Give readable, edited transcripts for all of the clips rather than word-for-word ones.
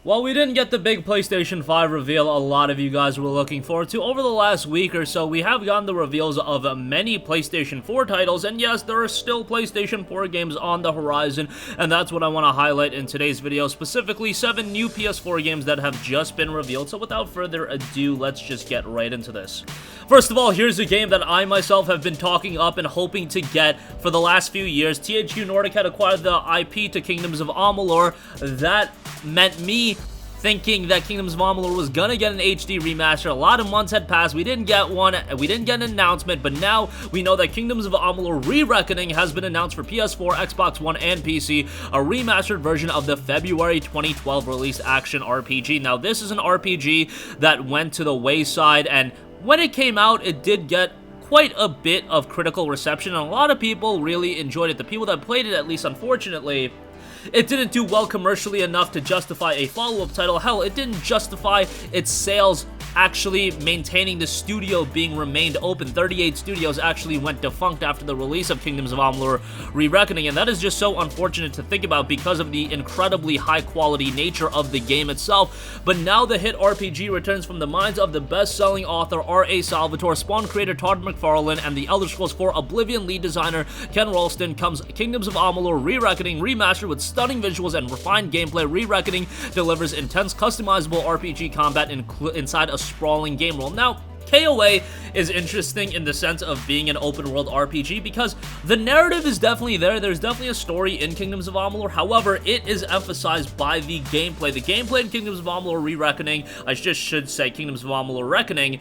While we didn't get the big PlayStation 5 reveal a lot of you guys were looking forward to, over the last week or so, we have gotten the reveals of many PlayStation 4 titles, and yes, there are still PlayStation 4 games on the horizon, and that's what I want to highlight in today's video, specifically 7 new PS4 games that have just been revealed. So without further ado, let's just get right into this. First of all, here's a game that I myself have been talking up and hoping to get for the last few years. THQ Nordic had acquired the IP to Kingdoms of Amalur. That meant me thinking that Kingdoms of Amalur was gonna get an HD remaster. A lot of months had passed, we didn't get one, we didn't get an announcement, but now we know that Kingdoms of Amalur Re-Reckoning has been announced for PS4, Xbox One, and PC, a remastered version of the February 2012 released action RPG. Now this is an RPG that went to the wayside, and when it came out, it did get quite a bit of critical reception, and a lot of people really enjoyed it. The people that played it, at least unfortunately, it didn't do well commercially enough to justify a follow-up title. Hell, it didn't justify its sales actually maintaining the studio being remained open. 38 studios actually went defunct after the release of Kingdoms of Amalur Re-Reckoning, and that is just so unfortunate to think about because of the incredibly high-quality nature of the game itself. But now the hit RPG returns from the minds of the best-selling author R.A. Salvatore, Spawn creator Todd McFarlane, and the Elder Scrolls 4 Oblivion lead designer Ken Ralston comes Kingdoms of Amalur Re-Reckoning remastered with stunning visuals and refined gameplay. Re-Reckoning delivers intense customizable RPG combat inside a sprawling game world. Now, KOA is interesting in the sense of being an open world RPG because the narrative is definitely there. There's definitely a story in Kingdoms of Amalur. However, it is emphasized by the gameplay. The gameplay in Kingdoms of Amalur Re-Reckoning, I just should say Kingdoms of Amalur Reckoning,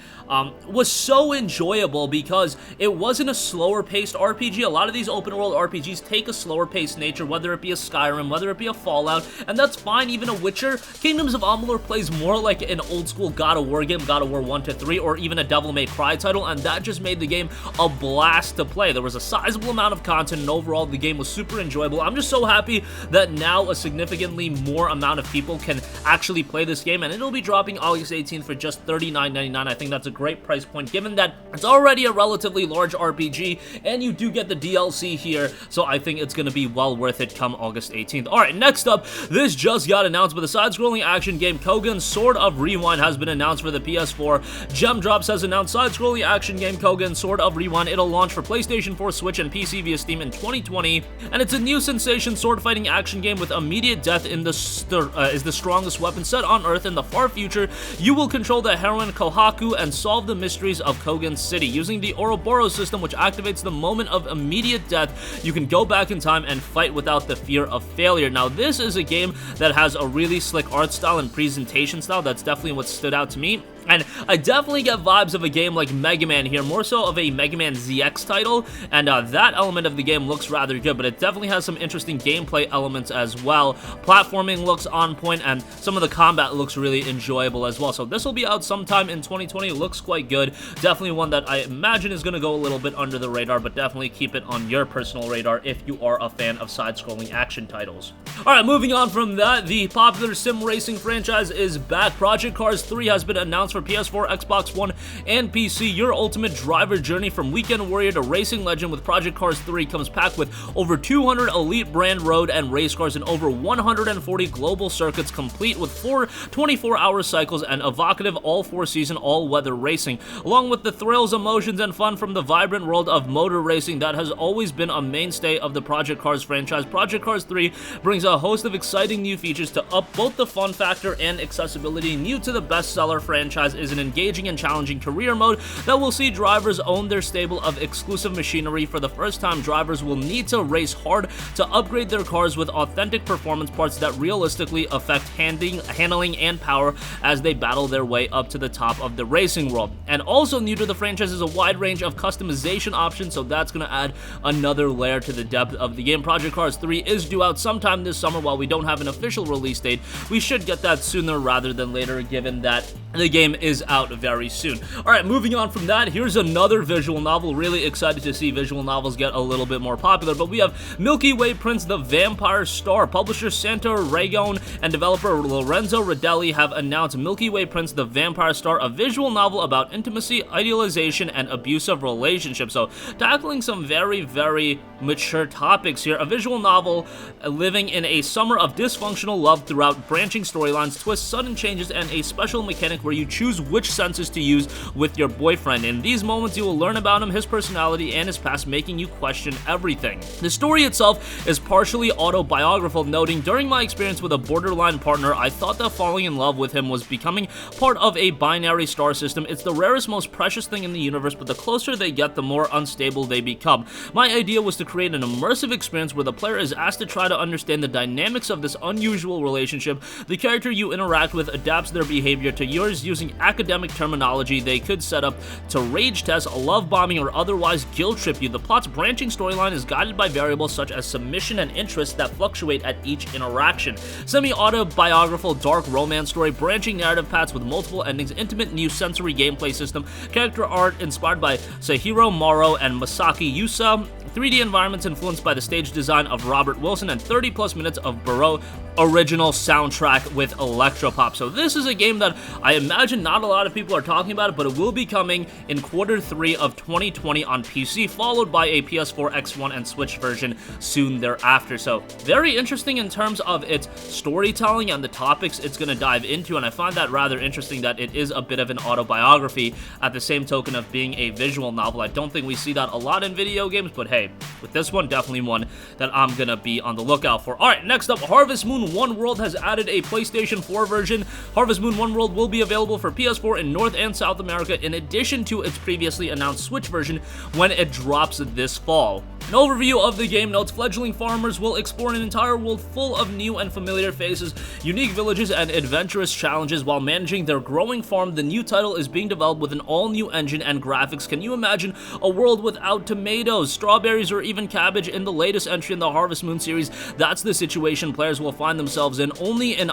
was so enjoyable because it wasn't a slower paced RPG. A lot of these open world RPGs take a slower paced nature, whether it be a Skyrim, whether it be a Fallout, and that's fine, even a Witcher. Kingdoms of Amalur plays more like an old school God of War game, God of War 1 to 3, or even a Devil May Cry title, and that just made the game a blast to play. There was a sizable amount of content, and overall the game was super enjoyable. I'm just so happy that now a significantly more amount of people can actually play this game, and it'll be dropping August 18th for just $39.99. I think that's a great price point given that it's already a relatively large RPG, and you do get the DLC here, so I think it's going to be well worth it come August 18th. Alright, next up, this just got announced, but the side-scrolling action game Kogan Sword of Rewind has been announced for the PS4. Gem Drops has announced side-scrolling action game Kogan Sword of Rewind. It'll launch for PlayStation 4, Switch, and PC via Steam in 2020, and it's a new sensation sword-fighting action game with immediate death is the strongest weapon. Set on Earth in the far future, you will control the heroine Kohaku and solve the mysteries of Kogan City. Using the Ouroboros system, which activates the moment of immediate death, you can go back in time and fight without the fear of failure. Now, this is a game that has a really slick art style and presentation style. That's definitely what stood out to me. And I definitely get vibes of a game like Mega Man here, more so of a Mega Man ZX title, and that element of the game looks rather good, but it definitely has some interesting gameplay elements as well. Platforming looks on point, and some of the combat looks really enjoyable as well. So this will be out sometime in 2020. It looks quite good. Definitely one that I imagine is going to go a little bit under the radar, but definitely keep it on your personal radar if you are a fan of side-scrolling action titles. Alright, moving on from that, the popular sim racing franchise is back. Project Cars 3 has been announced for PS4, Xbox One, and PC. Your ultimate driver journey from weekend warrior to racing legend with Project Cars 3 comes packed with over 200 elite brand road and race cars and over 140 global circuits, complete with 4 24-hour cycles and evocative all-four-season all-weather racing, along with the thrills, emotions, and fun from the vibrant world of motor racing that has always been a mainstay of the Project Cars franchise. Project Cars 3 brings a host of exciting new features to up both the fun factor and accessibility. New to the bestseller franchise is an engaging and challenging career mode that will see drivers own their stable of exclusive machinery. For the first time, drivers will need to race hard to upgrade their cars with authentic performance parts that realistically affect handling and power as they battle their way up to the top of the racing world. And also new to the franchise is a wide range of customization options, so that's going to add another layer to the depth of the game. Project Cars 3 is due out sometime this summer. While we don't have an official release date, we should get that sooner rather than later, given that the game is out very soon. Alright, moving on from that, here's another visual novel. Really excited to see visual novels get a little bit more popular, but we have Milky Way Prints, The Vampire Star. Publisher Santa Ragone and developer Lorenzo Rodelli have announced Milky Way Prints, The Vampire Star, a visual novel about intimacy, idealization, and abusive relationships. So, tackling some very, very mature topics here. A visual novel living in a summer of dysfunctional love throughout branching storylines, twists, sudden changes, and a special mechanic where you choose which senses to use with your boyfriend. In these moments, you will learn about him, his personality, and his past, making you question everything. The story itself is partially autobiographical, noting, "During my experience with a borderline partner, I thought that falling in love with him was becoming part of a binary star system. It's the rarest, most precious thing in the universe, but the closer they get, the more unstable they become. My idea was to create an immersive experience where the player is asked to try to understand the dynamics of this unusual relationship. The character you interact with adapts their behavior to yours using academic terminology. They could set up to rage test, love bombing, or otherwise guilt trip you. The plot's branching storyline is guided by variables such as submission and interest that fluctuate at each interaction. Semi-autobiographical dark romance story, branching narrative paths with multiple endings, intimate new sensory gameplay system, character art inspired by Sahiro Maro and Masaki Yusa, 3D environments influenced by the stage design of Robert Wilson, and 30 plus minutes of Burrow original soundtrack with electropop." So this is a game that I imagine not a lot of people are talking about it, but it will be coming in Q3 of 2020 on PC, followed by a PS4, X1, and Switch version soon thereafter. So very interesting in terms of its storytelling and the topics it's going to dive into, and I find that rather interesting that it is a bit of an autobiography at the same token of being a visual novel. I don't think we see that a lot in video games, but hey, with this one, definitely one that I'm going to be on the lookout for. Alright, next up, Harvest Moon One World has added a PlayStation 4 version. Harvest Moon One World will be available for PS4 in North and South America, in addition to its previously announced Switch version when it drops this fall. An overview of the game notes, fledgling farmers will explore an entire world full of new and familiar faces, unique villages, and adventurous challenges while managing their growing farm. The new title is being developed with an all-new engine and graphics. Can you imagine a world without tomatoes, strawberries, or even cabbage in the latest entry in the Harvest Moon series? That's the situation players will find themselves in. Only an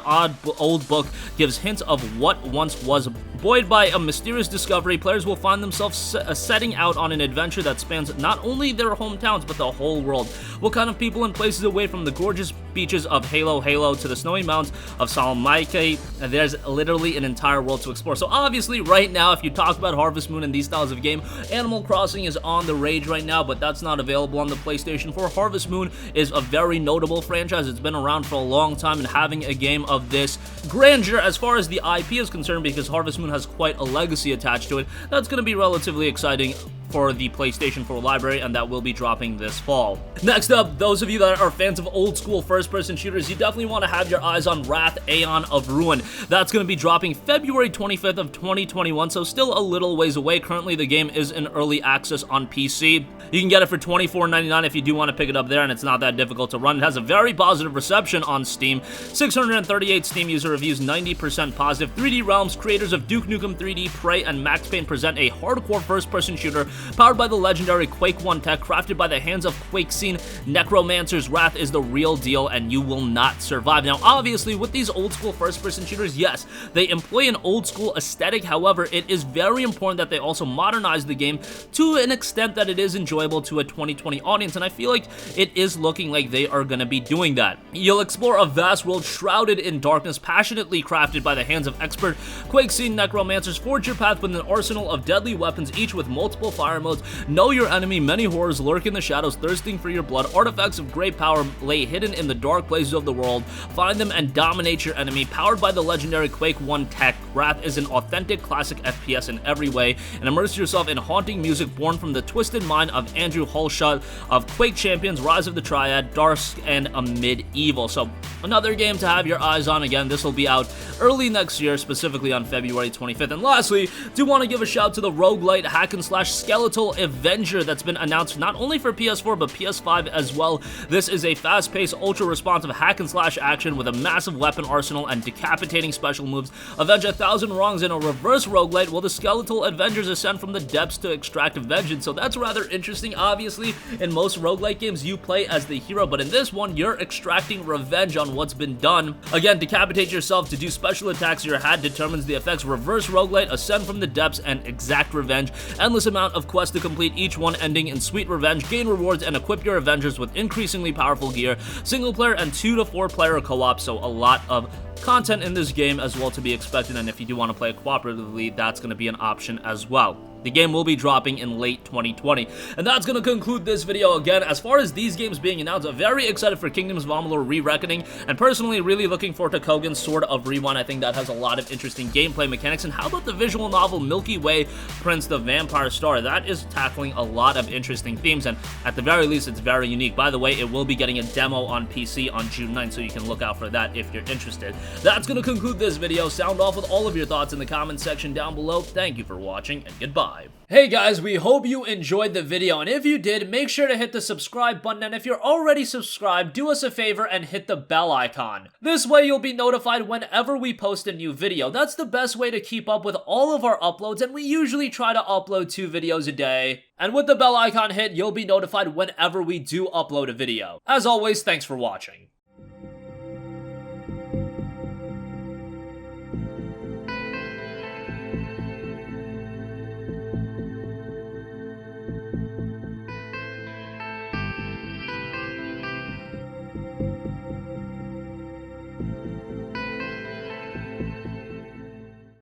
old book gives hints of what once was. Buoyed by a mysterious discovery, players will find themselves setting out on an adventure that spans not only their hometowns, but the whole world. What kind of people and places away from the gorgeous beaches of Halo to the snowy mountains of Salmaike? There's literally an entire world to explore. So obviously, right now, if you talk about Harvest Moon and these styles of game, Animal Crossing is on the rage right now, but that's not available on the PlayStation 4. Harvest Moon is a very notable franchise. It's been around for a long time, and having a game of this grandeur as far as the IP is concerned, because Harvest Moon has quite a legacy attached to it, that's going to be relatively exciting for the PlayStation 4 library, and that will be dropping this fall. Next up, those of you that are fans of old school first-person shooters, you definitely want to have your eyes on Wrath Aeon of Ruin. That's going to be dropping February 25th of 2021, so still a little ways away. Currently, the game is in early access on PC. You can get it for $24.99 if you do want to pick it up there, and it's not that difficult to run. It has a very positive reception on Steam. 638 Steam user reviews, 90% positive. 3D Realms, creators of Duke Nukem 3D, Prey, and Max Payne present a hardcore first-person shooter powered by the legendary Quake 1 tech, crafted by the hands of Quake scene necromancers. Wrath is the real deal, and you will not survive. Now, obviously, with these old school first-person shooters, yes, they employ an old school aesthetic. However, it is very important that they also modernize the game to an extent that it is enjoyable to a 2020 audience, and I feel like it is looking like they are going to be doing that. You'll explore a vast world shrouded in darkness, passionately crafted by the hands of expert Quake scene necromancers. Forge your path with an arsenal of deadly weapons, each with multiple fire modes. Know your enemy. Many horrors lurk in the shadows, thirsting for your blood. Artifacts of great power lay hidden in the dark places of the world. Find them and dominate your enemy. Powered by the legendary Quake 1 tech, Wrath is an authentic classic FPS in every way, and immerse yourself in haunting music born from the twisted mind of Andrew Hulshut of Quake Champions, Rise of the Triad, Darsk, and Medieval. So another game to have your eyes on. Again, this will be out early next year, specifically on February 25th. And lastly, do want to give a shout to the roguelite hack and slash Skeletal Skeletal Avenger that's been announced not only for PS4 but PS5 as well. This is a fast-paced, ultra-responsive hack-and-slash action with a massive weapon arsenal and decapitating special moves. Avenge 1,000 wrongs in a reverse roguelite while the Skeletal Avengers ascend from the depths to extract vengeance. So that's rather interesting. Obviously, in most roguelite games, you play as the hero, but in this one, you're extracting revenge on what's been done. Again, decapitate yourself to do special attacks. Your hat determines the effects. Reverse roguelite, ascend from the depths, and exact revenge. Endless amount of quests to complete, each one ending in sweet revenge. Gain rewards and equip your Avengers with increasingly powerful gear. Single player and 2 to 4 player co-op, so a lot of content in this game as well to be expected, and if you do want to play cooperatively, that's going to be an option as well. The game will be dropping in late 2020. And that's going to conclude this video. Again, as far as these games being announced, I'm very excited for Kingdoms of Amalur Re-Reckoning, and personally really looking forward to Kogan Sword of Rewind. I think that has a lot of interesting gameplay mechanics. And how about the visual novel Milky Way Prints, the Vampire Star? That is tackling a lot of interesting themes, and at the very least, it's very unique. By the way, it will be getting a demo on PC on June 9th, so you can look out for that if you're interested. That's going to conclude this video. Sound off with all of your thoughts in the comment section down below. Thank you for watching, and goodbye. Hey guys, we hope you enjoyed the video, and if you did, make sure to hit the subscribe button, and if you're already subscribed, do us a favor and hit the bell icon. This way you'll be notified whenever we post a new video. That's the best way to keep up with all of our uploads, and we usually try to upload 2 videos a day. And with the bell icon hit, you'll be notified whenever we do upload a video. As always, thanks for watching.